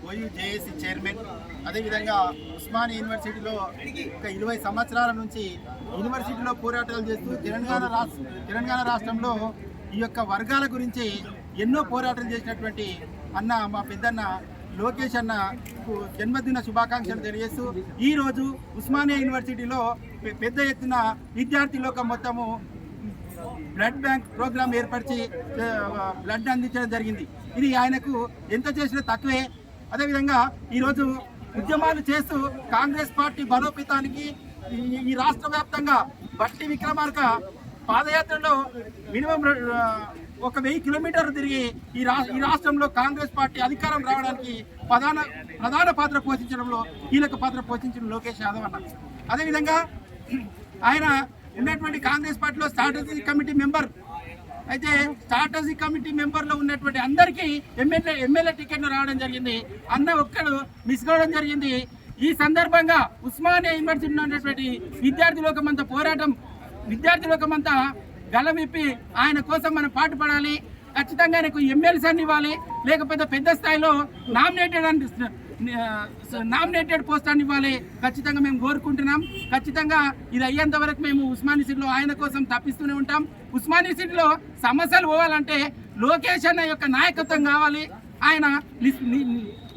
OU JAC chairman. అదేవిధంగా ఉస్మానియా యూనివర్సిటీలో ఒక 20 సంవత్సరాల నుంచి యూనివర్సిటీలో పోరాటాలు చేస్తూ తెలంగాణ రాష్ట్రంలో ఈ యొక్క వర్గాల గురించి ఎన్నో పోరాటాలు చేసినటువంటి అన్న మా పెద్దన్న లోకేష్ అన్నకు జన్మదిన శుభాకాంక్షలు తెలియజేస్తూ ఈరోజు ఉస్మానియా యూనివర్సిటీలో పెద్ద ఎత్తున విద్యార్థి లోకం మొత్తము బ్లడ్ బ్యాంక్ ప్రోగ్రాం ఏర్పరిచి బ్లడ్ అందించడం జరిగింది. ఇది ఆయనకు ఎంత చేసినా తక్కువే. అదేవిధంగా ఈరోజు ఉద్యమాలు చేస్తూ కాంగ్రెస్ పార్టీ బలోపేతానికి ఈ రాష్ట్ర వ్యాప్తంగా బట్టి విక్రమార్క పాదయాత్రలో మినిమం 1000 కిలోమీటర్లు తిరిగి ఈ రాష్ట్రంలో కాంగ్రెస్ పార్టీ అధికారం రావడానికి ప్రధాన పాత్ర పోషించడంలో కీలక పాత్ర పోషించిన లోకేష్ యాదవ్ అన్న. అదేవిధంగా ఆయన ఉన్నటువంటి కాంగ్రెస్ పార్టీలో స్ట్రాటజీ కమిటీ మెంబర్ అయితే స్ట్రాటజీ కమిటీ మెంబర్లో ఉన్నటువంటి అందరికీ ఎమ్మెల్యే టికెట్లు రావడం జరిగింది. అన్న ఒక్కడు మిస్ కావడం జరిగింది. ఈ సందర్భంగా ఉస్మానియా యూనివర్సిటీలో ఉన్నటువంటి విద్యార్థి లోకమంతా గలవిప్పి ఆయన కోసం మనం పాటుపడాలి. ఖచ్చితంగా ఆయనకు ఎమ్మెల్సీని ఇవ్వాలి, లేకపోతే పెద్ద స్థాయిలో నామినేటెడ్ పోస్ట్ అని ఇవ్వాలి. ఖచ్చితంగా మేము కోరుకుంటున్నాం. ఖచ్చితంగా ఇది అయ్యేంత వరకు మేము ఉస్మానియా సిటీలో ఆయన కోసం తప్పిస్తూనే ఉంటాం. ఉస్మానియా సిటీలో సమస్యలు పోవాలంటే లోకేష్ అన్న యొక్క నాయకత్వం కావాలి. ఆయన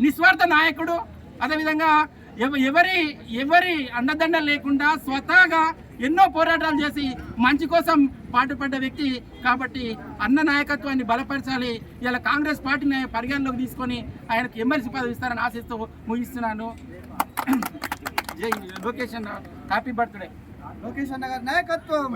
నిస్వార్థ నాయకుడు. అదేవిధంగా ఎవరి అండదండ లేకుండా స్వతహాగా ఎన్నో పోరాటాలు చేసి మంచి కోసం పాటుపడ్డ వ్యక్తి కాబట్టి అన్న నాయకత్వాన్ని బలపరచాలి. ఇలా కాంగ్రెస్ పార్టీని పరిగణలోకి తీసుకొని ఆయనకు ఎమ్మెల్సీ పదవి ఇస్తారని ఆశిస్తూ ముగిస్తున్నాను. జై లోకేష్ అన్న, హ్యాపీ బర్త్డే. లోకేష్ అన్న గారి నాయకత్వం.